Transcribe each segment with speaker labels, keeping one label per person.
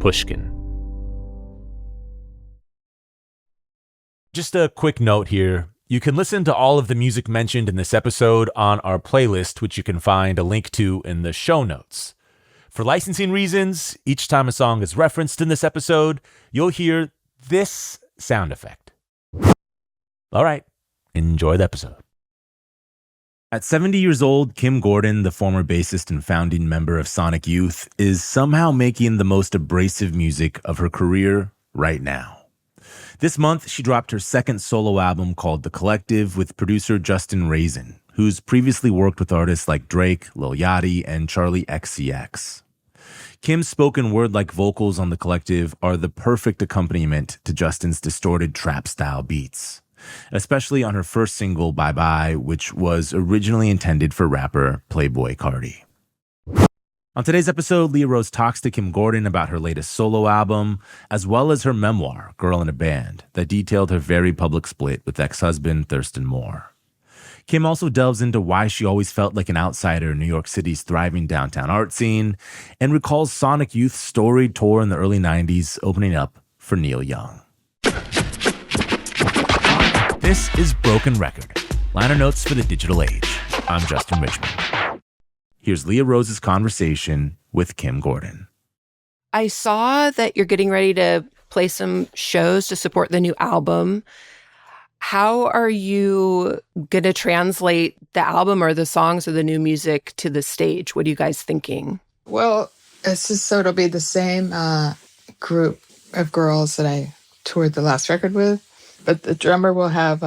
Speaker 1: Pushkin. Just a quick note here. You can listen to all of the music mentioned in this episode on our playlist, which you can find a link to in the show notes. For licensing reasons, each time a song is referenced in this episode, you'll hear this sound effect. All right, enjoy the episode. At 70 years old, Kim Gordon, the former bassist and founding member of Sonic Youth, is somehow making the most abrasive music of her career right now. This month, she dropped her second solo album called The Collective with producer Justin Raisen, who's previously worked with artists like Drake, Lil Yachty, and Charli XCX. Kim's spoken word-like vocals on The Collective are the perfect accompaniment to Justin's distorted trap-style beats, especially on her first single, Bye Bye, which was originally intended for rapper Playboi Carti. On today's episode, Leah Rose talks to Kim Gordon about her latest solo album, as well as her memoir, Girl in a Band, that detailed her very public split with ex-husband Thurston Moore. Kim also delves into why she always felt like an outsider in New York City's thriving downtown art scene, and recalls Sonic Youth's storied tour in the early 90s opening up for Neil Young. This is Broken Record, liner notes for the digital age. I'm Justin Richmond. Here's Leah Rose's conversation with Kim Gordon.
Speaker 2: I saw that you're getting ready to play some shows to support the new album. How are you going to translate the album or the songs or the new music to the stage? What are you guys thinking?
Speaker 3: Well, it's just so it'll be the same group of girls that I toured the last record with. But the drummer will have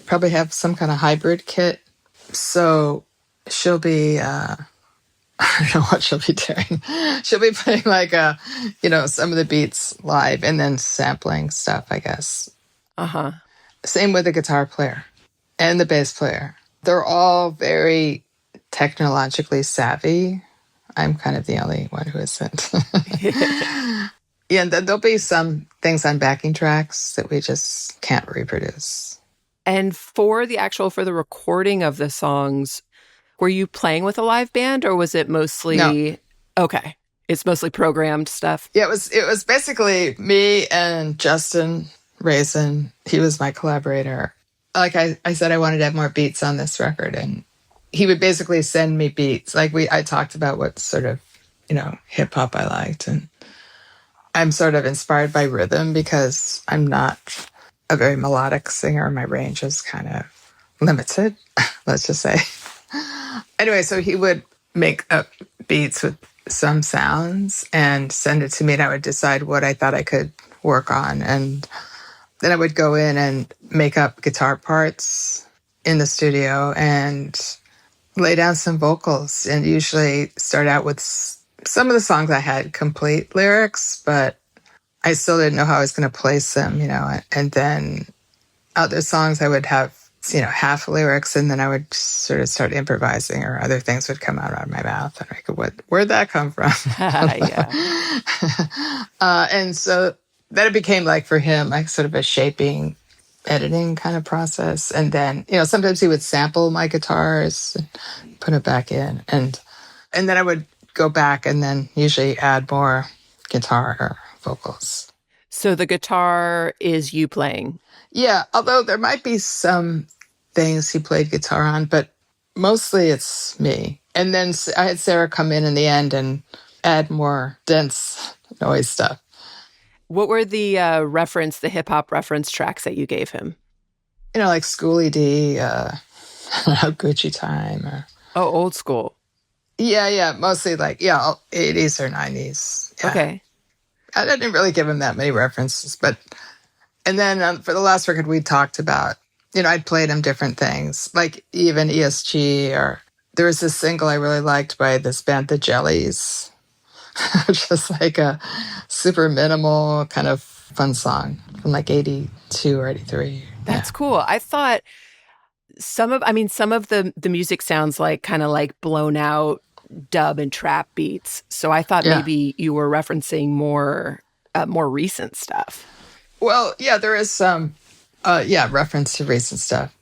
Speaker 3: probably have some kind of hybrid kit. So she'll be, I don't know what she'll be doing. She'll be playing some of the beats live and then sampling stuff, I guess.
Speaker 2: Uh-huh.
Speaker 3: Same with the guitar player and the bass player. They're all very technologically savvy. I'm kind of the only one who isn't. Yeah, and there'll be some things on backing tracks that we just can't reproduce.
Speaker 2: And for the recording of the songs, were you playing with a live band or was it mostly...
Speaker 3: No.
Speaker 2: Okay. It's mostly programmed stuff?
Speaker 3: Yeah, it was basically me and Justin Raisen. He was my collaborator. Like I said, I wanted to have more beats on this record, and he would basically send me beats. Like I talked about what sort of, hip hop I liked, and I'm sort of inspired by rhythm because I'm not a very melodic singer. My range is kind of limited, let's just say. Anyway, so he would make up beats with some sounds and send it to me, and I would decide what I thought I could work on. And then I would go in and make up guitar parts in the studio and lay down some vocals, and usually start out with some of the songs I had complete lyrics, but I still didn't know how I was going to place them, and then other songs I would have, half lyrics, and then I would sort of start improvising, or other things would come out of my mouth, and I go, where'd that come from? And so then it became like for him, like sort of a shaping, editing kind of process. And then, sometimes he would sample my guitars and put it back in. And then I would go back and then usually add more guitar or vocals.
Speaker 2: So the guitar is you playing?
Speaker 3: Yeah, although there might be some things he played guitar on, but mostly it's me. And then I had Sarah come in the end and add more dense noise stuff.
Speaker 2: What were the the hip-hop reference tracks that you gave him?
Speaker 3: Like Schoolie D, Gucci Time.
Speaker 2: Old school.
Speaker 3: Yeah, mostly 80s or 90s. Yeah.
Speaker 2: Okay.
Speaker 3: I didn't really give him that many references, and then for the last record we talked about, I'd played him different things, like even ESG, or there was this single I really liked by this band, The Jellies, which is like a super minimal kind of fun song from 82 or 83.
Speaker 2: That's cool. I thought some of the music sounds like kind of like blown out dub and trap beats. So I thought maybe you were referencing more recent stuff.
Speaker 3: Well, yeah, there is some reference to recent stuff,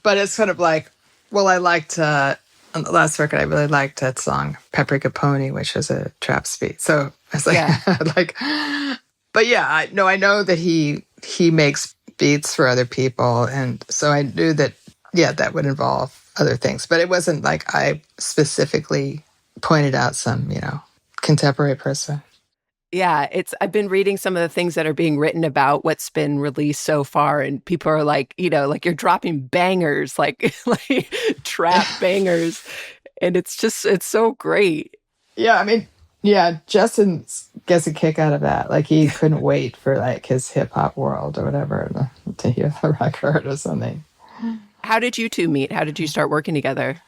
Speaker 3: but it's kind of like, well, I liked on the last record, I really liked that song, Paprika Pony, which was a trap beat. So I was like,
Speaker 2: Yeah.
Speaker 3: like, but yeah, I know that he makes beats for other people. And so I knew that, yeah, that would involve other things. But it wasn't like I specifically pointed out some, contemporary person.
Speaker 2: Yeah, I've been reading some of the things that are being written about what's been released so far, and people are like, like you're dropping bangers, like like trap bangers, and it's so great.
Speaker 3: Yeah, I mean, yeah, Justin gets a kick out of that. Like he couldn't wait for like his hip hop world or whatever to hear the record or something.
Speaker 2: How did you two meet? How did you start working together?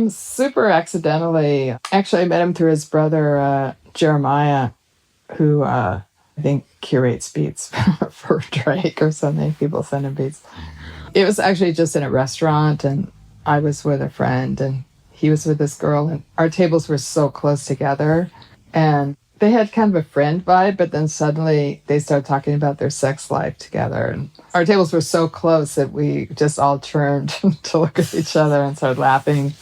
Speaker 3: Super accidentally. Actually, I met him through his brother, Jeremiah, who I think curates beats for Drake or something. People send him beats. It was actually just in a restaurant, and I was with a friend, and he was with this girl, and our tables were so close together, and they had kind of a friend vibe, but then suddenly they started talking about their sex life together, and our tables were so close that we just all turned to look at each other and started laughing.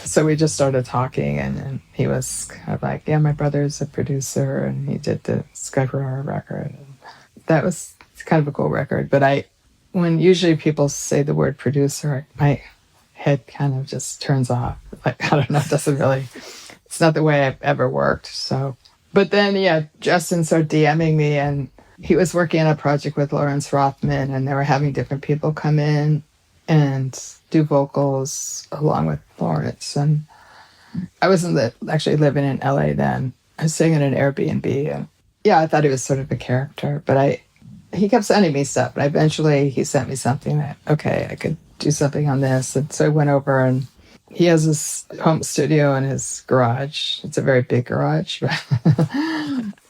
Speaker 3: So we just started talking, and he was kind of like, yeah, my brother's a producer, and he did the Skyper record. And that was kind of a cool record. But when usually people say the word producer, my head kind of just turns off. Like, I don't know, it's not the way I've ever worked. So, but then, yeah, Justin started DMing me, and he was working on a project with Lawrence Rothman, and they were having different people come in and do vocals along with Lawrence. And I wasn't actually living in LA then. I was staying in an Airbnb, and yeah, I thought he was sort of a character, but he kept sending me stuff, and eventually he sent me something that, okay, I could do something on this. And so I went over, and he has this home studio in his garage. It's a very big garage,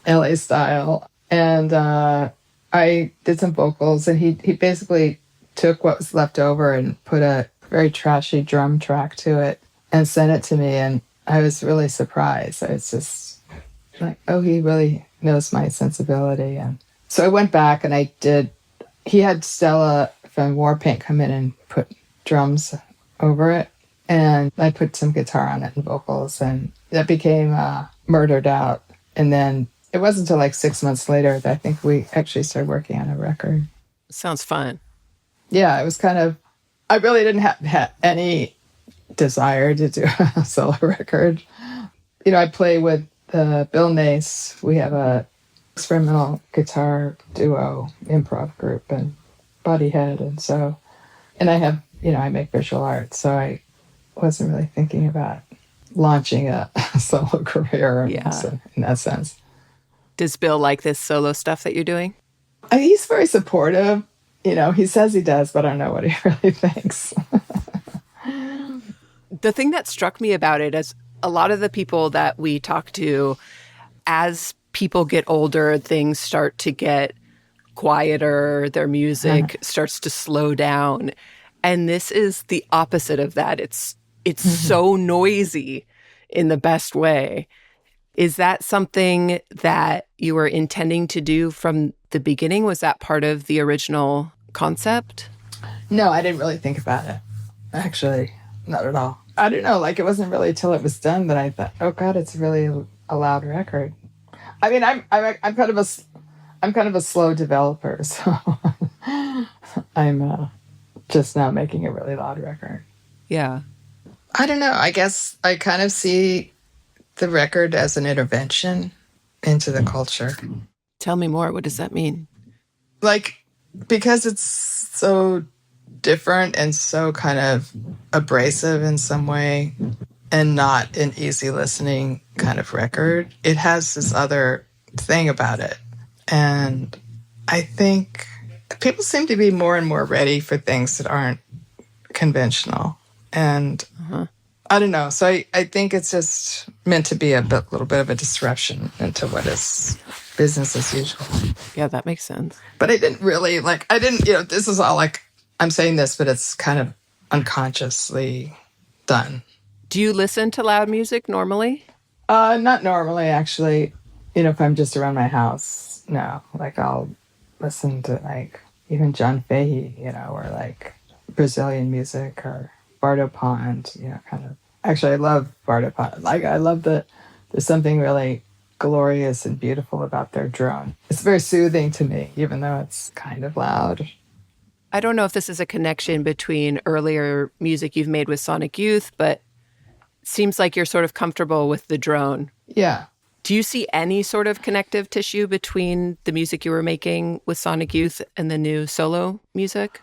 Speaker 3: LA style. And I did some vocals, and he basically took what was left over and put a very trashy drum track to it and sent it to me. And I was really surprised. I was just like, oh, he really knows my sensibility. And so I went back and he had Stella from Warpaint come in and put drums over it. And I put some guitar on it and vocals, and that became Murdered Out. And then it wasn't until like 6 months later that I think we actually started working on a record.
Speaker 2: Sounds fun.
Speaker 3: Yeah, it was kind of, I really didn't have any desire to do a solo record. I play with Bill Nace. We have a experimental guitar duo improv group, and Bodyhead. And I have, I make visual art. So I wasn't really thinking about launching a solo career in that sense.
Speaker 2: Does Bill like this solo stuff that you're doing?
Speaker 3: He's very supportive. He says he does, but I don't know what he really thinks.
Speaker 2: The thing that struck me about it is a lot of the people that we talk to, as people get older, things start to get quieter, their music starts to slow down. And this is the opposite of that. It's so noisy in the best way. Is that something that you were intending to do from the beginning? Was that part of the original concept?
Speaker 3: No, I didn't really think about it. Actually, not at all. I don't know. Like, it wasn't really till it was done that I thought, oh God, it's really a loud record. I mean, I'm kind of a slow developer, so I'm just now making a really loud record.
Speaker 2: Yeah.
Speaker 3: I don't know. I guess I kind of see the record as an intervention into the culture.
Speaker 2: Tell me more. What does that mean?
Speaker 3: Like, because it's so different and so kind of abrasive in some way and not an easy listening kind of record, it has this other thing about it. And I think people seem to be more and more ready for things that aren't conventional. And I don't know. So I think it's just meant to be a little bit of a disruption into what is business as usual.
Speaker 2: Yeah, that makes sense.
Speaker 3: But I didn't really, this is all like, I'm saying this, but it's kind of unconsciously done.
Speaker 2: Do you listen to loud music normally?
Speaker 3: Not normally, actually. If I'm just around my house, no. Like, I'll listen to, like, even John Fahey, or, like, Brazilian music or Bardo Pond, kind of. Actually, I love Bardo Pond. Like, I love that there's something really glorious and beautiful about their drone. It's very soothing to me, even though it's kind of loud.
Speaker 2: I don't know if this is a connection between earlier music you've made with Sonic Youth, but it seems like you're sort of comfortable with the drone.
Speaker 3: Yeah.
Speaker 2: Do you see any sort of connective tissue between the music you were making with Sonic Youth and the new solo music?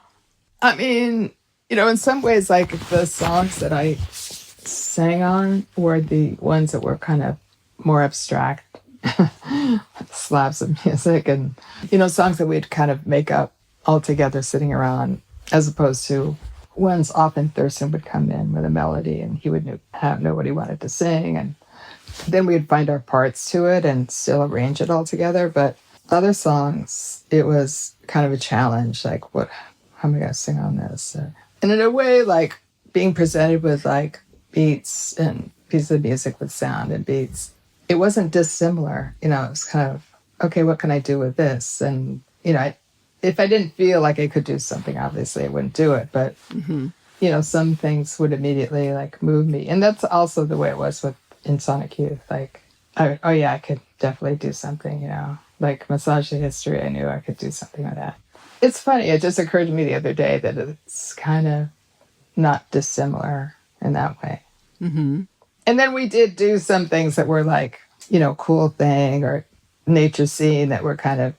Speaker 3: I mean, in some ways, like the songs that I sang on were the ones that were kind of more abstract slabs of music and, songs that we'd kind of make up all together sitting around, as opposed to ones often Thurston would come in with a melody and he would know what he wanted to sing. And then we'd find our parts to it and still arrange it all together. But other songs, it was kind of a challenge. Like, how am I going to sing on this? And in a way, like being presented with like beats and pieces of music with sound and beats, it wasn't dissimilar. It was kind of, okay, what can I do with this? And, if I didn't feel like I could do something, obviously I wouldn't do it. But, some things would immediately like move me. And that's also the way it was in Sonic Youth. Like, I could definitely do something, like Massage the History. I knew I could do something with that. It's funny. It just occurred to me the other day that it's kind of not dissimilar in that way.
Speaker 2: Mm-hmm.
Speaker 3: And then we did do some things that were like, Cool Thing or Nature Scene that were kind of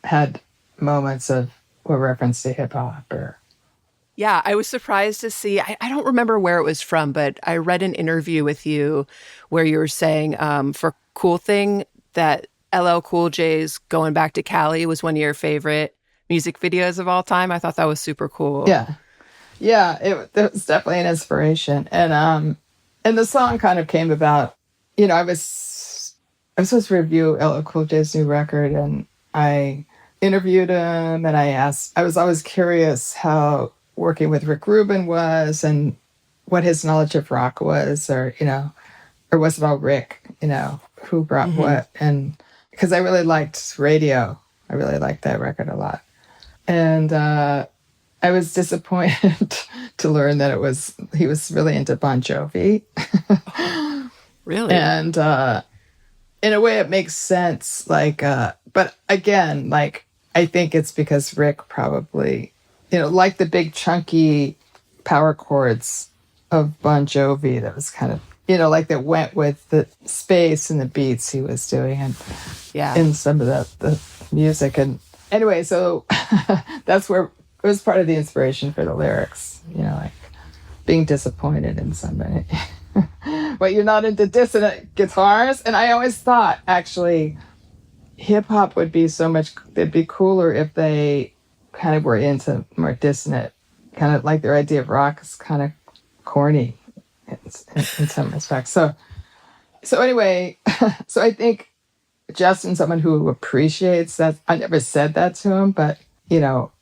Speaker 3: had moments of a reference to hip hop or.
Speaker 2: Yeah, I was surprised to see, I don't remember where it was from, but I read an interview with you where you were saying for Cool Thing that LL Cool J's Going Back to Cali was one of your favorite music videos of all time. I thought that was super cool.
Speaker 3: Yeah. Yeah, it was definitely an inspiration. And the song kind of came about, I was supposed to review LL Cool J's new record, and I interviewed him, and I was always curious how working with Rick Rubin was and what his knowledge of rock was, or was it all Rick, who brought what? And because I really liked Radio. I really liked that record a lot. And I was disappointed to learn that he was really into Bon Jovi.
Speaker 2: Really?
Speaker 3: And in a way it makes sense, like, but again, like, I think it's because Rick probably, like the big chunky power chords of Bon Jovi that was kind of, like that went with the space and the beats he was doing and in some of the music. And anyway, so that's where it was part of the inspiration for the lyrics, like being disappointed in somebody. But you're not into dissonant guitars? And I always thought, actually, hip-hop would be it'd be cooler if they kind of were into more dissonant, kind of like their idea of rock is kind of corny in some respects. So anyway, so I think Justin's someone who appreciates that. I never said that to him, but,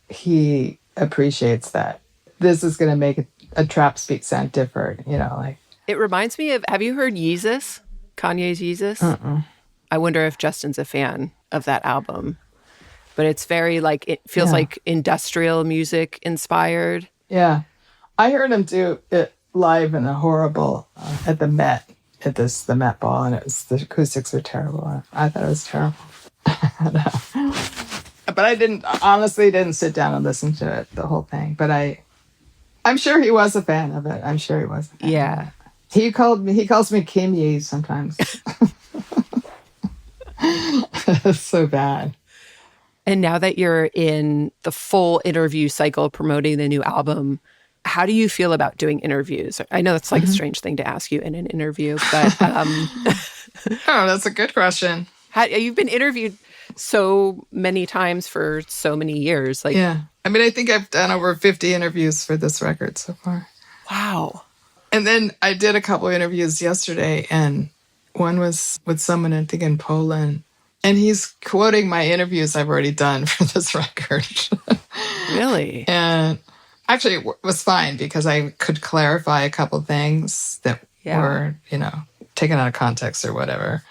Speaker 3: he appreciates that. This is going to make a trap beat sound different, like.
Speaker 2: It reminds me of, have you heard Yeezus? Kanye's Yeezus?
Speaker 3: Uh-uh.
Speaker 2: I wonder if Justin's a fan of that album. But it's very like, it feels like industrial music inspired.
Speaker 3: Yeah. I heard him do it live in a horrible, at the Met, the Met Ball, and the acoustics were terrible. I thought it was terrible. But I honestly didn't sit down and listen to it, the whole thing. But I'm sure he was a fan of it. I'm sure he was a fan of it. He calls me Kim Yee sometimes. It's so bad.
Speaker 2: And now that you're in the full interview cycle promoting the new album, how do you feel about doing interviews? I know that's like a strange thing to ask you in an interview, but
Speaker 3: that's a good question.
Speaker 2: You've been interviewed so many times for so many years. Like,
Speaker 3: yeah. I mean, I think I've done over 50 interviews for this record so far.
Speaker 2: Wow.
Speaker 3: And then I did a couple interviews yesterday, and one was with someone, I think, in Poland. And he's quoting my interviews I've already done for this record.
Speaker 2: Really?
Speaker 3: And actually, it was fine because I could clarify a couple things that were, taken out of context or whatever.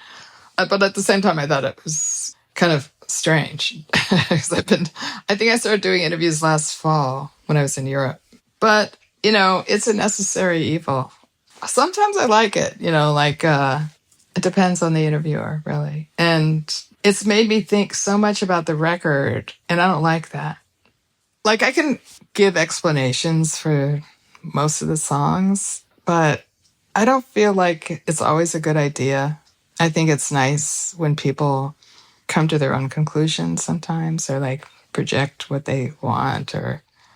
Speaker 3: But at the same time, I thought it was kind of strange. Because I think I started doing interviews last fall when I was in Europe. But it's a necessary evil. Sometimes I like it, it depends on the interviewer, really. And it's made me think so much about the record, and I don't like that. Like, I can give explanations for most of the songs, but I don't feel like it's always a good idea. I think it's nice when people come to their own conclusions sometimes, or like project what they want,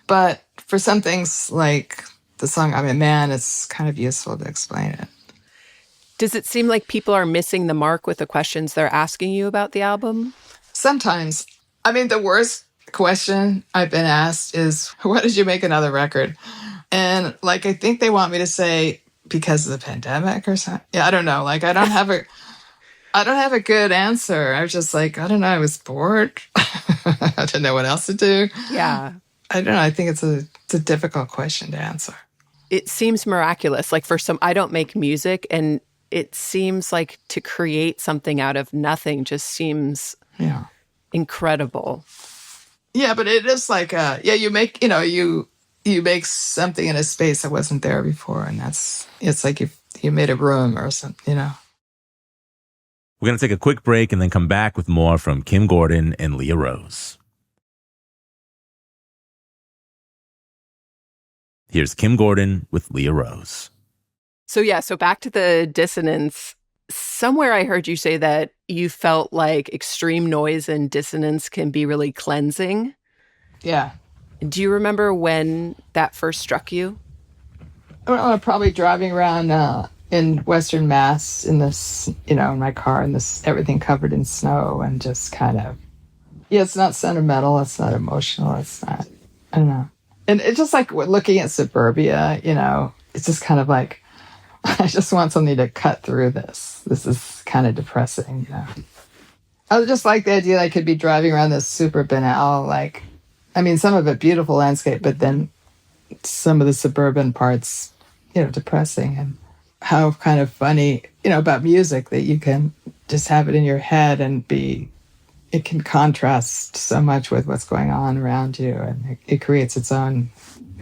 Speaker 3: but for some things like the song I'm a Man, it's kind of useful to explain it.
Speaker 2: Does it seem like people are missing the mark with the questions they're asking you about the album?
Speaker 3: Sometimes. I mean, the worst question I've been asked is, why did you make another record? And I think they want me to say, because of the pandemic or something. Yeah, I don't know. I don't have a good answer. I was just I don't know. I was bored. I didn't know what else to do.
Speaker 2: Yeah.
Speaker 3: I don't know. I think it's a difficult question to answer.
Speaker 2: It seems miraculous. I don't make music, and it seems like to create something out of nothing just seems incredible.
Speaker 3: Yeah, but it is you make, you make something in a space that wasn't there before. And it's like you made a room or something,
Speaker 1: We're going to take a quick break and then come back with more from Kim Gordon and Leah Rose. Here's Kim Gordon with Leah Rose.
Speaker 2: So back to the dissonance. Somewhere I heard you say that you felt like extreme noise and dissonance can be really cleansing.
Speaker 3: Yeah.
Speaker 2: Do you remember when that first struck you?
Speaker 3: I'm probably driving around in Western Mass in this, in my car, and everything covered in snow, and just kind of, it's not sentimental, it's not emotional, it's not, I don't know. And it's just looking at suburbia, it's just kind of I just want something to cut through this. This is kind of depressing, I just like the idea that I could be driving around this super banal, some of it beautiful landscape, but then some of the suburban parts, depressing. And how kind of funny, about music that you can just have it in your head and it can contrast so much with what's going on around you. And it creates its own,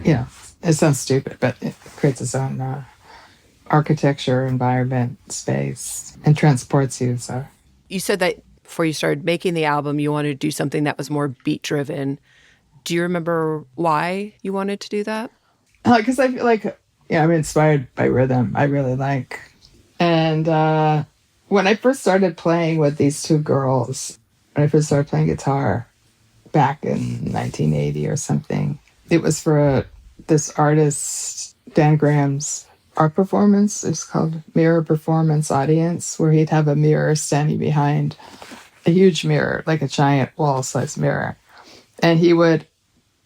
Speaker 3: it sounds stupid, but it creates its own architecture, environment, space, and transports you. So
Speaker 2: you said that before you started making the album, you wanted to do something that was more beat-driven. Do you remember why you wanted to do that?
Speaker 3: Because I feel I'm inspired by rhythm. I really like. And when I first started playing with these two girls, when I first started playing guitar back in 1980 or something, it was for this artist, Dan Graham's art performance. It's called Mirror Performance Audience, where he'd have a mirror standing behind a huge mirror, like a giant wall-sized mirror. And he would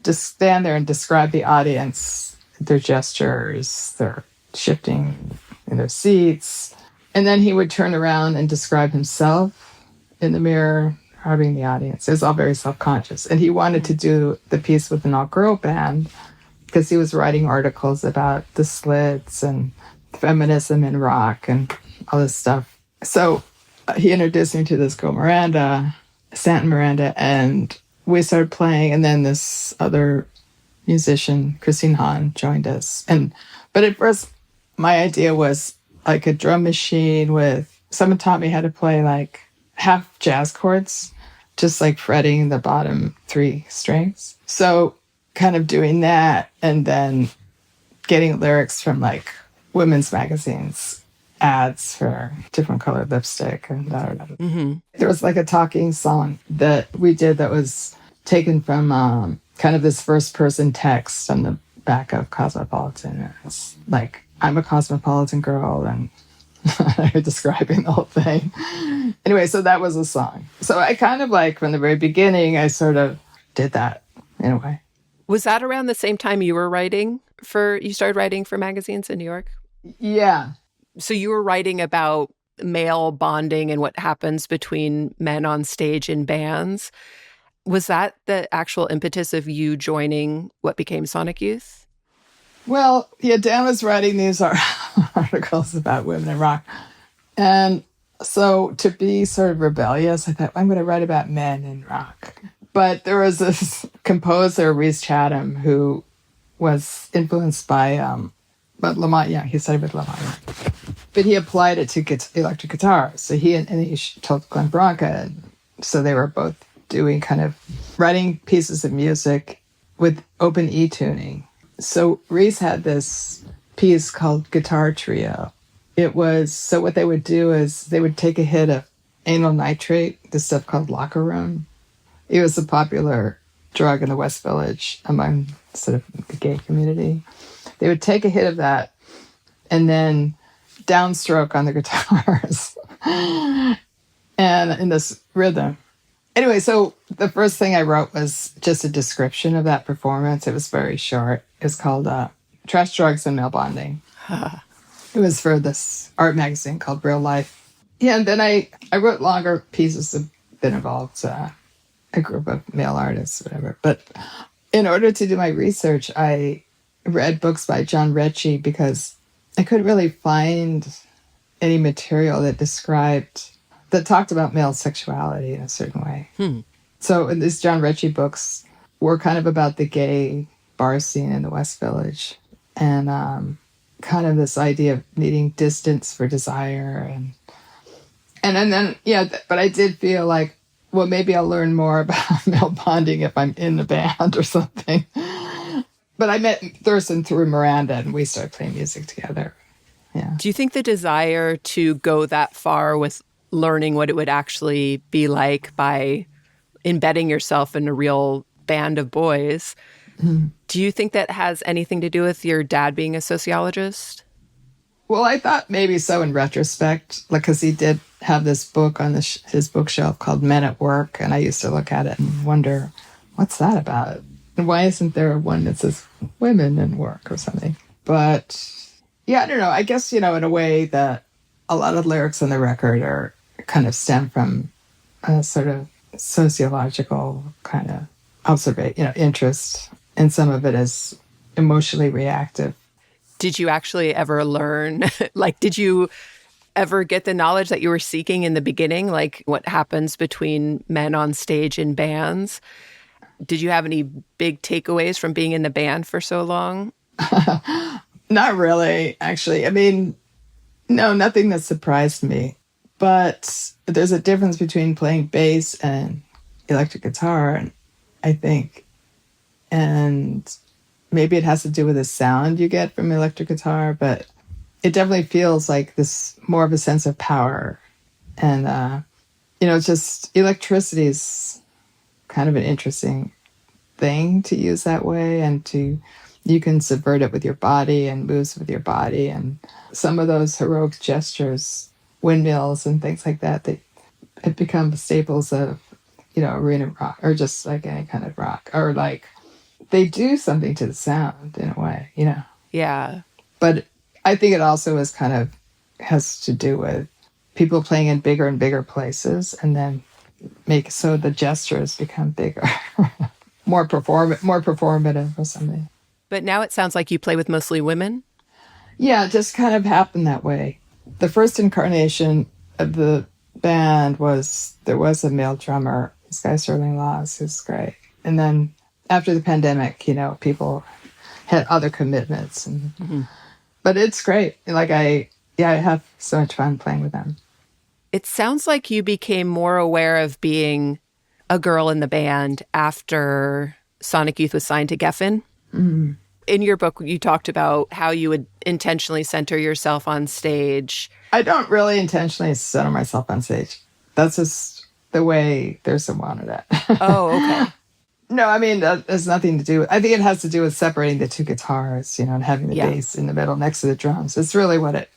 Speaker 3: just stand there and describe the audience, their gestures, their shifting in their seats. And then he would turn around and describe himself in the mirror, describing the audience. It was all very self-conscious. And he wanted to do the piece with an all-girl band because he was writing articles about the Slits and feminism in rock and all this stuff. So he introduced me to this girl, Stanton Miranda, and we started playing. And then this other musician, Christine Hahn, joined us. But at first, my idea was like a drum machine with, someone taught me how to play half jazz chords, just fretting the bottom 3 strings. So kind of doing that, and then getting lyrics from women's magazines, ads for different colored lipstick, and
Speaker 2: Mm-hmm.
Speaker 3: There was a talking song that we did that was taken from kind of this first person text on the back of Cosmopolitan. It's I'm a cosmopolitan girl, and describing the whole thing. Anyway, so that was a song. So I kind of from the very beginning, I sort of did that in a way.
Speaker 2: Was that around the same time you started writing for magazines in New York?
Speaker 3: Yeah.
Speaker 2: So you were writing about male bonding and what happens between men on stage in bands. Was that the actual impetus of you joining what became Sonic Youth?
Speaker 3: Well, yeah, Dan was writing these articles about women in rock. And so to be sort of rebellious, I thought, I'm going to write about men in rock. But there was this composer, Rhys Chatham, who was influenced by but Lamont Young. He studied with Lamont Young. But he applied it to electric guitar. So he told Glenn Branca. And so they were both doing kind of writing pieces of music with open E tuning. So Reese had this piece called Guitar Trio. It was, so what they would do is they would take a hit of amyl nitrate, this stuff called locker room. It was a popular drug in the West Village among sort of the gay community. They would take a hit of that and then downstroke on the guitars and in this rhythm. Anyway, so the first thing I wrote was just a description of that performance. It was very short. It was called Trash, Drugs, and Male Bonding. It was for this art magazine called Real Life. Yeah, and then I wrote longer pieces that involved a group of male artists, whatever. But in order to do my research, I read books by John Recchi because I couldn't really find any material that talked about male sexuality in a certain way. So these John Recchi books were kind of about the gay bar scene in the West Village and kind of this idea of needing distance for desire. And then, but I did feel like, well, maybe I'll learn more about male bonding if I'm in the band or something. But I met Thurston through Miranda and we started playing music together. Yeah.
Speaker 2: Do you think the desire to go that far with learning what it would actually be like by embedding yourself in a real band of boys, do you think that has anything to do with your dad being a sociologist?
Speaker 3: Well, I thought maybe so in retrospect, because he did have this book on his bookshelf called Men at Work, and I used to look at it and wonder, what's that about? And why isn't there one that says women in work or something? But yeah, I don't know. I guess, in a way that a lot of lyrics on the record are kind of stem from a sort of sociological kind of observation, interest, and some of it is emotionally reactive.
Speaker 2: Did you actually ever learn, did you ever get the knowledge that you were seeking in the beginning, like what happens between men on stage in bands? Did you have any big takeaways from being in the band for so long?
Speaker 3: Not really, actually. I mean, no, nothing that surprised me. But there's a difference between playing bass and electric guitar, I think. And maybe it has to do with the sound you get from electric guitar, but it definitely feels like this more of a sense of power. And, just electricity is kind of an interesting thing to use that way. And you can subvert it with your body and moves with your body. And some of those heroic gestures, windmills and things like that, they have become staples of, arena rock or just like any kind of rock, or like they do something to the sound in a way,
Speaker 2: Yeah.
Speaker 3: But I think it also has to do with people playing in bigger and bigger places and then so the gestures become bigger, more performative or something.
Speaker 2: But now it sounds like you play with mostly women?
Speaker 3: Yeah, it just kind of happened that way. The first incarnation of the band there was a male drummer, this guy Sterling Laws, who's great. And then after the pandemic, people had other commitments. But it's great. I have so much fun playing with them.
Speaker 2: It sounds like you became more aware of being a girl in the band after Sonic Youth was signed to Geffen.
Speaker 3: Mm-hmm.
Speaker 2: In your book, you talked about how you would intentionally center yourself on stage.
Speaker 3: I don't really intentionally center myself on stage. That's just the way Thurston wanted it.
Speaker 2: Oh, okay.
Speaker 3: No, I mean, that has nothing to do with... I think it has to do with separating the two guitars, and having the bass in the middle next to the drums. It's really what it...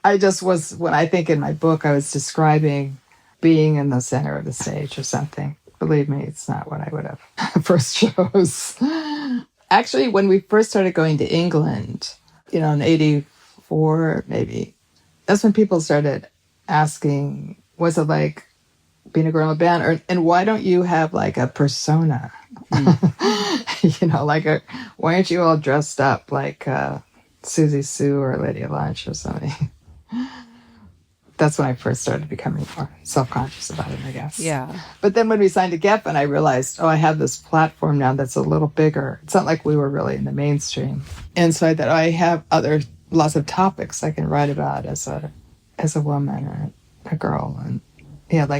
Speaker 3: I just was... When I think in my book, I was describing being in the center of the stage or something. Believe me, it's not what I would have first chose. Actually, when we first started going to England, in 84, maybe, that's when people started asking, was it like being a girl in a band? And why don't you have like a persona? Why aren't you all dressed up like Susie Sue or Lydia Lunch or something? that's when I first started becoming more self-conscious about it, I guess.
Speaker 2: Yeah.
Speaker 3: But then when we signed to Geffen, I realized, I have this platform now that's a little bigger. It's not like we were really in the mainstream. And so I thought, I have lots of topics I can write about as a woman or a girl. And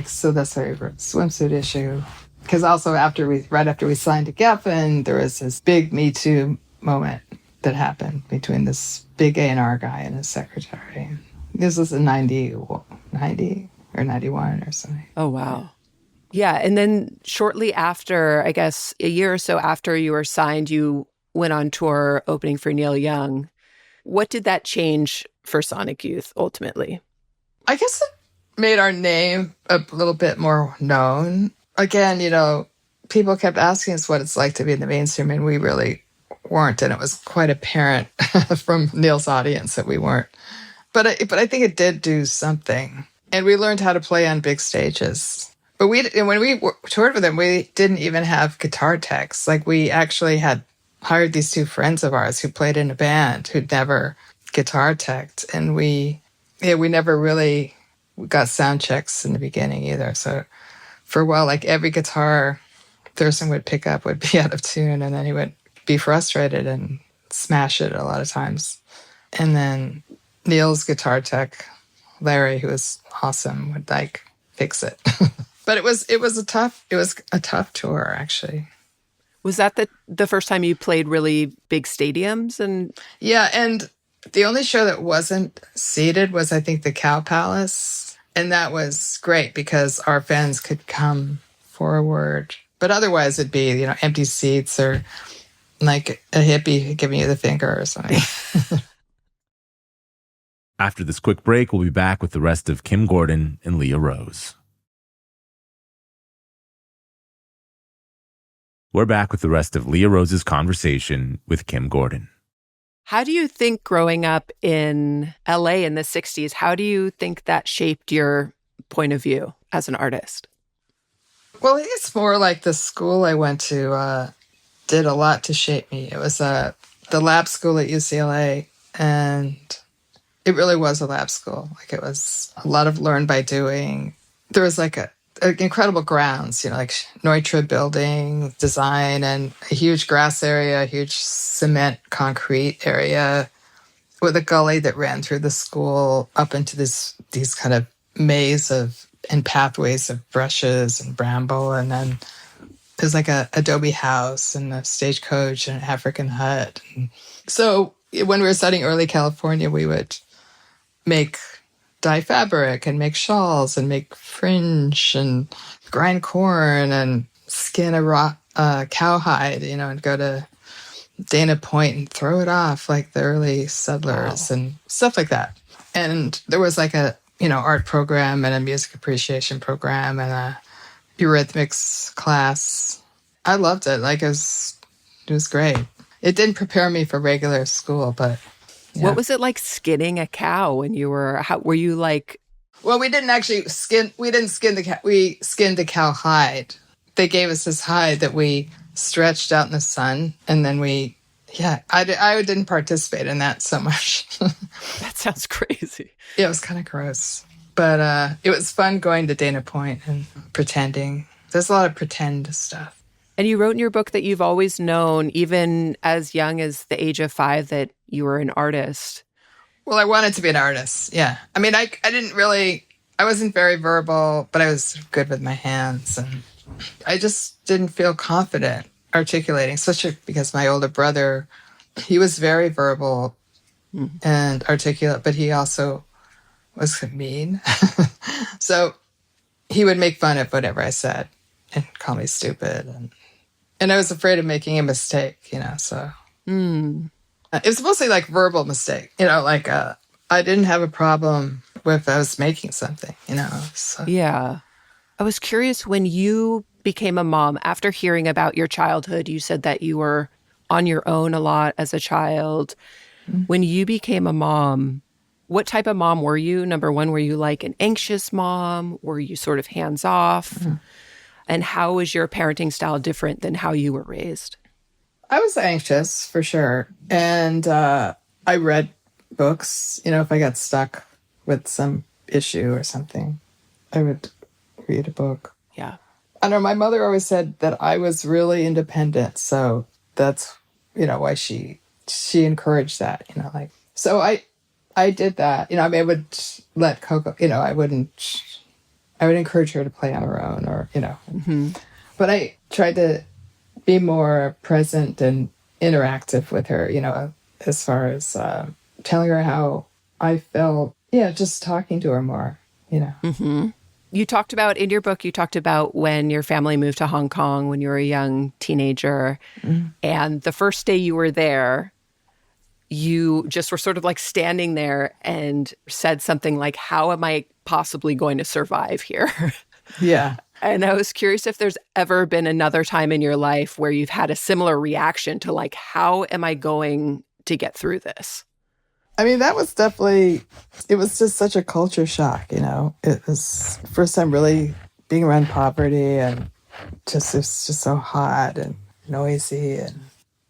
Speaker 3: so that's our swimsuit issue. Because also right after we signed to Geffen, there was this big Me Too moment that happened between this big A&R guy and his secretary. This was in 90 or 91 or something.
Speaker 2: Oh, wow. Yeah. And then shortly after, I guess a year or so after you were signed, you went on tour opening for Neil Young. What did that change for Sonic Youth ultimately?
Speaker 3: I guess it made our name a little bit more known. Again, people kept asking us what it's like to be in the mainstream, and we really weren't. And it was quite apparent from Neil's audience that we weren't. But I think it did do something. And we learned how to play on big stages. But when we toured with them, we didn't even have guitar techs. Like, we actually had hired these two friends of ours who played in a band who'd never guitar teched. And we never really got sound checks in the beginning either. So for a while, like, every guitar Thurston would pick up would be out of tune, and then he would be frustrated and smash it a lot of times. And then Neil's guitar tech, Larry, who was awesome, would fix it. But it was a tough tour, actually.
Speaker 2: Was that the first time you played really big stadiums?
Speaker 3: Yeah, and the only show that wasn't seated was, I think, the Cow Palace. And that was great because our fans could come forward. But otherwise it'd be, empty seats or like a hippie giving you the finger or something.
Speaker 1: After this quick break, we'll be back with the rest of Kim Gordon and Leah Rose. We're back with the rest of Leah Rose's conversation with Kim Gordon.
Speaker 2: How do you think growing up in LA in the 60s, how do you think that shaped your point of view as an artist?
Speaker 3: Well, I think it's more like the school I went to did a lot to shape me. It was the lab school at UCLA, and it really was a lab school. Like, it was a lot of learn by doing. There was like incredible grounds, like Neutra building design, and a huge grass area, a huge cement concrete area with a gully that ran through the school up into these kind of maze and pathways of brushes and bramble. And then there's like a adobe house and a stagecoach and an African hut. And so when we were studying early California, we would dye fabric and make shawls and make fringe and grind corn and skin a cowhide, and go to Dana Point and throw it off like the early settlers. Wow. And stuff like that. And there was like a, art program and a music appreciation program and a eurythmics class. I loved it. Like, it was great. It didn't prepare me for regular school, but yeah.
Speaker 2: What was it like skinning a cow when you were you like?
Speaker 3: Well, we didn't actually skin the cow. We skinned the cow hide. They gave us this hide that we stretched out in the sun, and then I didn't participate in that so much.
Speaker 2: That sounds crazy.
Speaker 3: Yeah, it was kind of gross. But it was fun going to Dana Point and pretending. There's a lot of pretend stuff.
Speaker 2: And you wrote in your book that you've always known, even as young as the age of 5, that you were an artist.
Speaker 3: Well, I wanted to be an artist, yeah. I mean, I wasn't very verbal, but I was good with my hands. And I just didn't feel confident articulating, especially because my older brother, he was very verbal and articulate, but he also was mean. So he would make fun of whatever I said and call me stupid. And I was afraid of making a mistake, so. It was mostly like verbal mistake, I didn't have a problem with I was making something, so.
Speaker 2: Yeah. I was curious, when you became a mom, after hearing about your childhood, you said that you were on your own a lot as a child. Mm-hmm. When you became a mom, what type of mom were you? Number one, were you like an anxious mom? Were you sort of hands off? Mm-hmm. And how was your parenting style different than how you were raised?
Speaker 3: I was anxious, for sure. And I read books, if I got stuck with some issue or something, I would read a book.
Speaker 2: Yeah.
Speaker 3: I know my mother always said that I was really independent, so that's why she encouraged that. Like so I did that. I mean, I would let Coco. I would encourage her to play on her own, or
Speaker 2: Mm-hmm.
Speaker 3: But I tried to be more present and interactive with her. As far as telling her how I felt. Yeah, just talking to her more.
Speaker 2: Mm-hmm. You talked about, in your book, you talked about when your family moved to Hong Kong when you were a young teenager. Mm-hmm. And the first day you were there, you just were sort of like standing there and said something like, how am I possibly going to survive here?
Speaker 3: Yeah.
Speaker 2: And I was curious if there's ever been another time in your life where you've had a similar reaction to like, how am I going to get through this?
Speaker 3: I mean, that was it was just such a culture shock, It was first time really being around poverty, and it's just so hot and noisy. And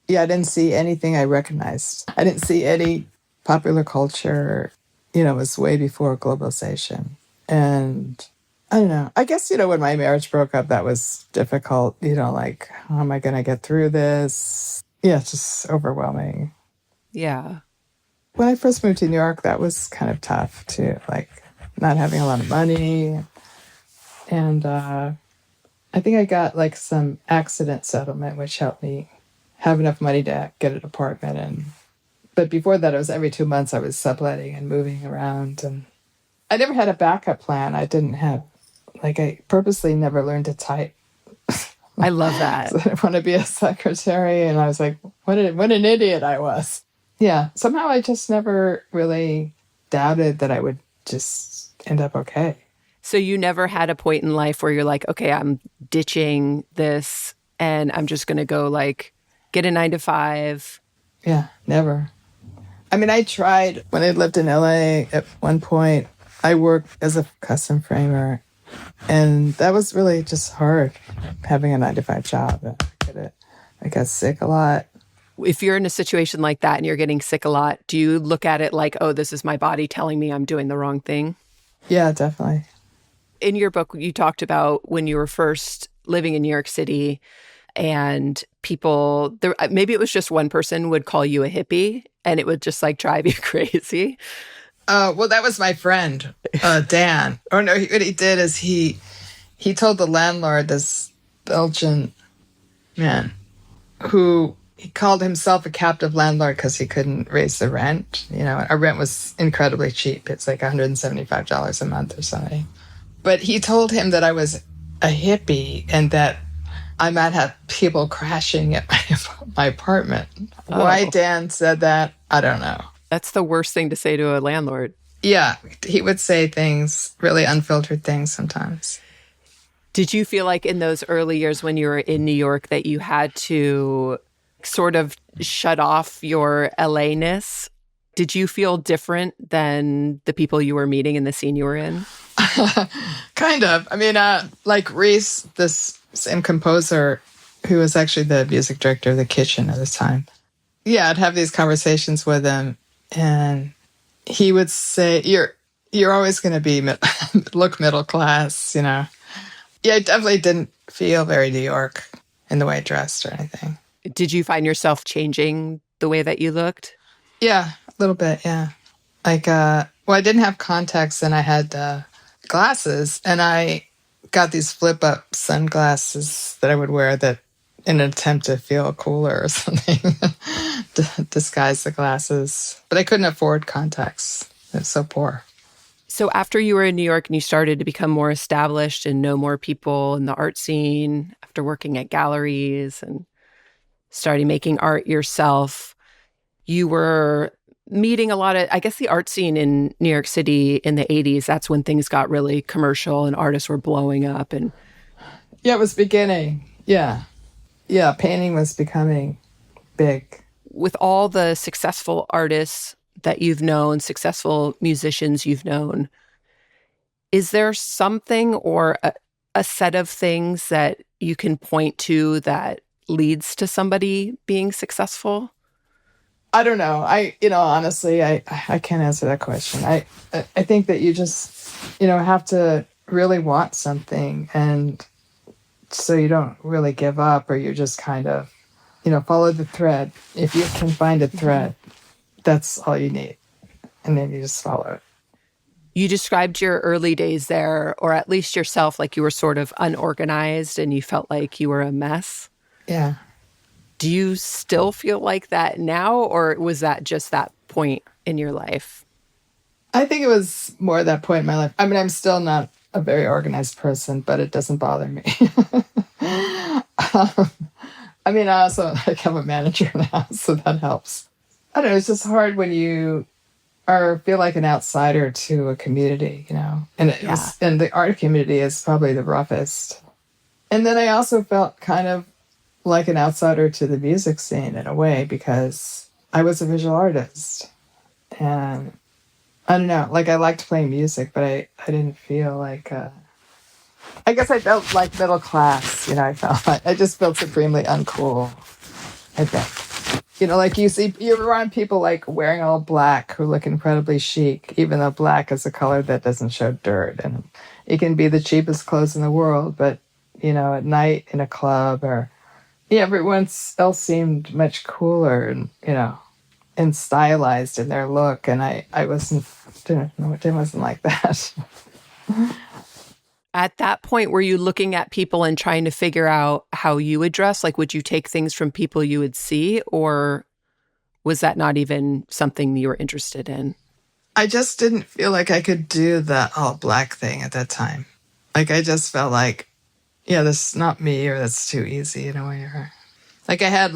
Speaker 3: yeah, I didn't see anything I recognized. I didn't see any popular culture. It was way before globalization. And I don't know. I guess, when my marriage broke up, that was difficult. Like, how am I going to get through this? Yeah, it's just overwhelming.
Speaker 2: Yeah.
Speaker 3: When I first moved to New York, that was kind of tough too, like not having a lot of money. And I think I got like some accident settlement, which helped me have enough money to get an apartment. But before that, it was every 2 months I was subletting and moving around. And I never had a backup plan. I purposely never learned to type.
Speaker 2: I love that.
Speaker 3: So I didn't want to be a secretary. And I was like, what an idiot I was. Yeah, somehow I just never really doubted that I would just end up okay.
Speaker 2: So you never had a point in life where you're like, okay, I'm ditching this and I'm just going to go like get a 9-to-5.
Speaker 3: Yeah, never. I mean, I tried when I lived in LA at one point. I worked as a custom framer, and that was really just hard having a 9-to-5 job. I got sick a lot.
Speaker 2: If you're in a situation like that and you're getting sick a lot, do you look at it like, oh, this is my body telling me I'm doing the wrong thing?
Speaker 3: Yeah, definitely.
Speaker 2: In your book, you talked about when you were first living in New York City and people, maybe it was just one person would call you a hippie and it would just like drive you crazy.
Speaker 3: Well, that was my friend, Dan. Oh, no, what he did is he told the landlord, this Belgian man, who... He called himself a captive landlord because he couldn't raise the rent. Our rent was incredibly cheap. It's like $175 a month or something. But he told him that I was a hippie and that I might have people crashing at my apartment. Oh. Why Dan said that, I don't know.
Speaker 2: That's the worst thing to say to a landlord.
Speaker 3: Yeah, he would say things, really unfiltered things sometimes.
Speaker 2: Did you feel like in those early years when you were in New York that you had to sort of shut off your LA-ness? Did you feel different than the people you were meeting in the scene you were in?
Speaker 3: Kind of. I mean, like Reese, this same composer who was actually the music director of The Kitchen at the time. Yeah, I'd have these conversations with him, and he would say, "You're always going to be look middle class," Yeah, I definitely didn't feel very New York in the way I dressed or anything.
Speaker 2: Did you find yourself changing the way that you looked?
Speaker 3: Yeah, a little bit, yeah. Like, I didn't have contacts and I had glasses, and I got these flip-up sunglasses that I would wear that in an attempt to feel cooler or something, to disguise the glasses. But I couldn't afford contacts. It was so poor.
Speaker 2: So after you were in New York and you started to become more established and know more people in the art scene, after working at galleries and starting making art yourself, you were meeting a lot of, I guess the art scene in New York City in the 80s, that's when things got really commercial and artists were blowing up. And
Speaker 3: yeah, it was beginning. Yeah. Yeah, painting was becoming big.
Speaker 2: With all the successful artists that you've known, successful musicians you've known, is there something or a set of things that you can point to that leads to somebody being successful?
Speaker 3: I don't know. Honestly, I can't answer that question. I think that you just, have to really want something, and so you don't really give up, or you just kind of, follow the thread. If you can find a thread, that's all you need. And then you just follow it.
Speaker 2: You described your early days there, or at least yourself, like you were sort of unorganized and you felt like you were a mess.
Speaker 3: Yeah.
Speaker 2: Do you still feel like that now, or was that just that point in your life?
Speaker 3: I think it was more that point in my life. I mean, I'm still not a very organized person, but it doesn't bother me. I mean, I also have a manager now, so that helps. I don't know, it's just hard when you feel like an outsider to a community, And and the art community is probably the roughest. And then I also felt kind of like an outsider to the music scene in a way, because I was a visual artist. And I don't know, like I liked playing music, but I didn't feel like, I guess I felt like middle class, I just felt supremely uncool, I think. Like you're around people like wearing all black who look incredibly chic, even though black is a color that doesn't show dirt. And it can be the cheapest clothes in the world, but, at night in a club or, everyone else seemed much cooler and, and stylized in their look. And I wasn't like that.
Speaker 2: At that point, were you looking at people and trying to figure out how you would dress? Like, would you take things from people you would see, or was that not even something you were interested in?
Speaker 3: I just didn't feel like I could do the all black thing at that time. Like, I just felt like, this is not me, or that's too easy in a way. Like, I had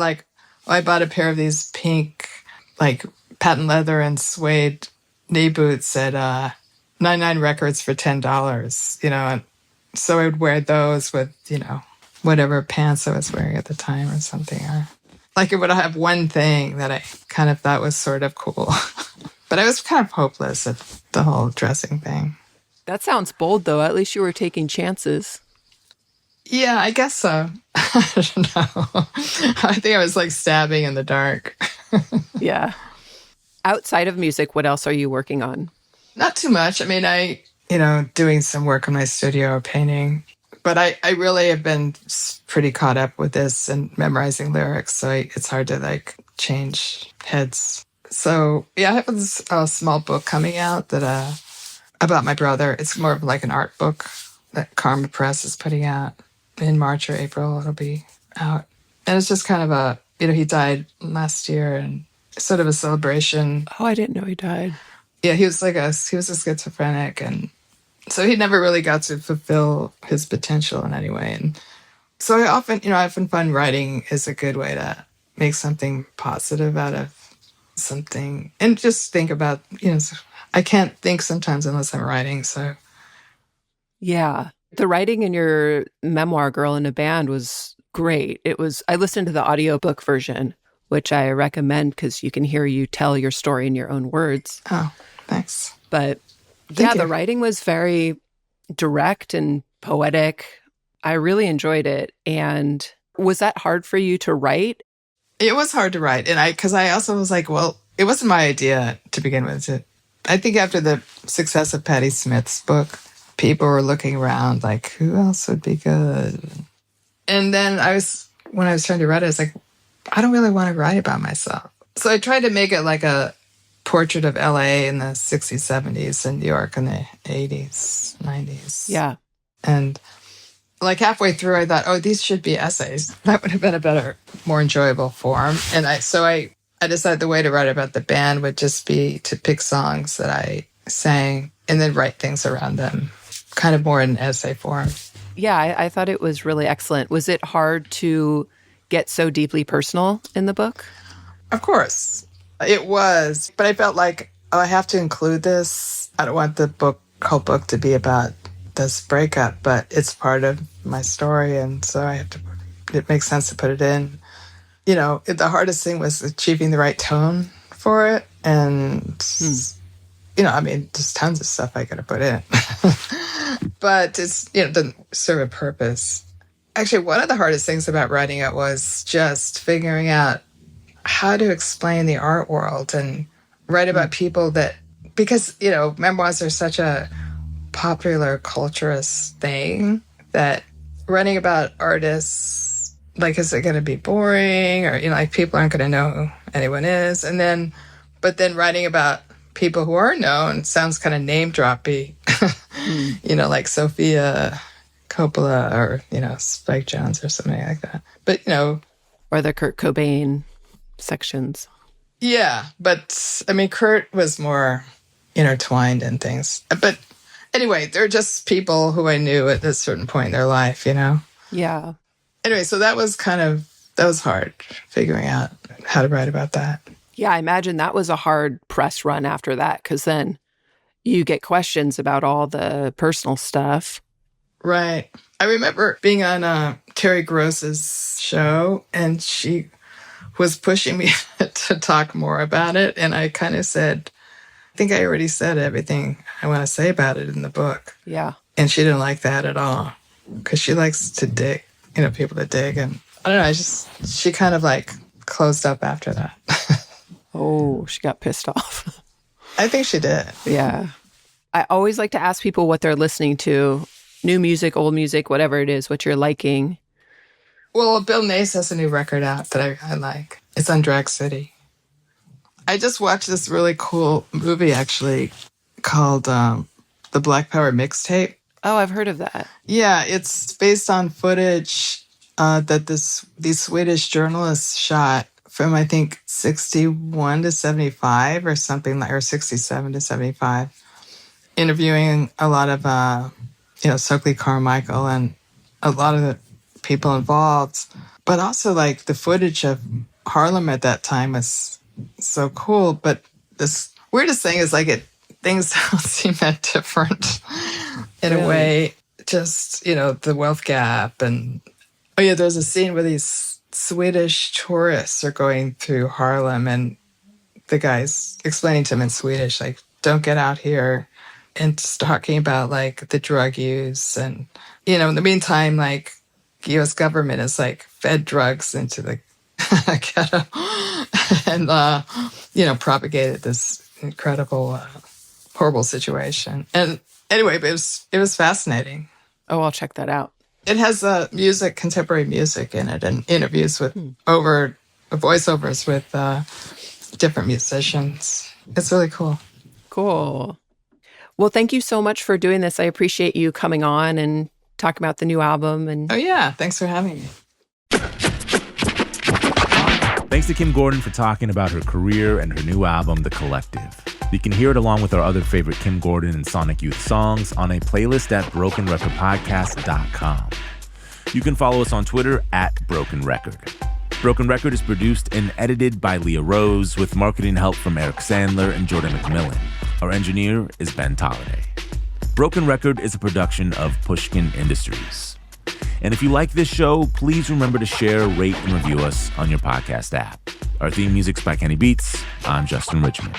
Speaker 3: I bought a pair of these pink, patent leather and suede knee boots at 99 Records for $10, and so I would wear those with, whatever pants I was wearing at the time or something. Or it would have one thing that I kind of thought was sort of cool. But I was kind of hopeless at the whole dressing thing.
Speaker 2: That sounds bold, though. At least you were taking chances.
Speaker 3: Yeah, I guess so. I don't know. I think I was stabbing in the dark.
Speaker 2: Yeah. Outside of music, what else are you working on?
Speaker 3: Not too much. I mean, doing some work in my studio or painting. But I really have been pretty caught up with this and memorizing lyrics. So it's hard to change heads. So yeah, I have this small book coming out that about my brother. It's more of an art book that Karma Press is putting out in March or April. It'll be out. And it's just kind of he died last year, and sort of a celebration.
Speaker 2: Oh, I didn't know he died.
Speaker 3: Yeah, he was a schizophrenic, and so he never really got to fulfill his potential in any way. And so I often find writing is a good way to make something positive out of something, and just think about, I can't think sometimes unless I'm writing. So
Speaker 2: yeah, the writing in your memoir, Girl in a Band, was great. I listened to the audiobook version, which I recommend because you can hear you tell your story in your own words.
Speaker 3: Oh, thanks.
Speaker 2: But
Speaker 3: Thank you.
Speaker 2: The writing was very direct and poetic. I really enjoyed it. And was that hard for you to write?
Speaker 3: It was hard to write. And because I also was well, it wasn't my idea to begin with. I think after the success of Patti Smith's book, people were looking around who else would be good? And then when I was trying to write it, I was I don't really want to write about myself. So I tried to make it a portrait of LA in the 60s, 70s, and New York in the 80s, 90s.
Speaker 2: Yeah.
Speaker 3: And halfway through, I thought, oh, these should be essays. That would have been a better, more enjoyable form. And I decided the way to write about the band would just be to pick songs that I sang and then write things around them, kind of more in essay form.
Speaker 2: Yeah, I thought it was really excellent. Was it hard to get so deeply personal in the book?
Speaker 3: Of course. It was. But I felt I have to include this. I don't want the whole book to be about this breakup, but it's part of my story. And so it makes sense to put it in. The hardest thing was achieving the right tone for it. And, there's tons of stuff I got to put in. But it's, doesn't serve a purpose. Actually, one of the hardest things about writing it was just figuring out how to explain the art world and write about people that, because, memoirs are such a popular culturist thing that writing about artists, like, is it going to be boring? Or, like, people aren't going to know who anyone is. But then writing about people who are known sounds kind of name droppy, like Sophia Coppola or, Spike Jonze or something like that. But,
Speaker 2: Or the Kurt Cobain sections.
Speaker 3: Yeah, but I mean, Kurt was more intertwined in things. But anyway, they're just people who I knew at a certain point in their life,
Speaker 2: Yeah.
Speaker 3: Anyway, so that was hard figuring out how to write about that.
Speaker 2: Yeah, I imagine that was a hard press run after that, because then you get questions about all the personal stuff.
Speaker 3: Right. I remember being on Terry Gross's show, and she was pushing me to talk more about it. And I kind of said, I think I already said everything I want to say about it in the book.
Speaker 2: Yeah.
Speaker 3: And she didn't like that at all, because she likes to dig, people to dig. And I don't know, she kind of like closed up after that.
Speaker 2: Oh, she got pissed off.
Speaker 3: I think she did.
Speaker 2: Yeah. I always like to ask people what they're listening to. New music, old music, whatever it is, what you're liking.
Speaker 3: Well, Bill Nace has a new record out that I like. It's on Drag City. I just watched this really cool movie, actually, called The Black Power Mixtape.
Speaker 2: Oh, I've heard of that.
Speaker 3: Yeah, it's based on footage that these Swedish journalists shot from, I think, 61 to 75 or something, or 67 to 75, interviewing a lot of, Stokely Carmichael and a lot of the people involved. But also, like, the footage of Harlem at that time was so cool. But this weirdest thing is, like, things don't seem that different in a way. Just, the wealth gap. And, there's a scene where these Swedish tourists are going through Harlem, and the guy's explaining to them in Swedish, like, don't get out here, and just talking about, like, the drug use. And, in the meantime, like, the U.S. government has, like, fed drugs into the ghetto and, propagated this incredible, horrible situation. And anyway, but it was fascinating.
Speaker 2: Oh, I'll check that out.
Speaker 3: It has contemporary music in it, and interviews with voiceovers with different musicians. It's really cool.
Speaker 2: Cool. Well, thank you so much for doing this. I appreciate you coming on and talking about the new album. And
Speaker 3: oh yeah, thanks for having me.
Speaker 1: Thanks to Kim Gordon for talking about her career and her new album, The Collective. You can hear it along with our other favorite Kim Gordon and Sonic Youth songs on a playlist at brokenrecordpodcast.com. You can follow us on Twitter at Broken Record. Broken Record is produced and edited by Leah Rose with marketing help from Eric Sandler and Jordan McMillan. Our engineer is Ben Tolliday. Broken Record is a production of Pushkin Industries. And if you like this show, please remember to share, rate, and review us on your podcast app. Our theme music's by Kenny Beats. I'm Justin Richmond.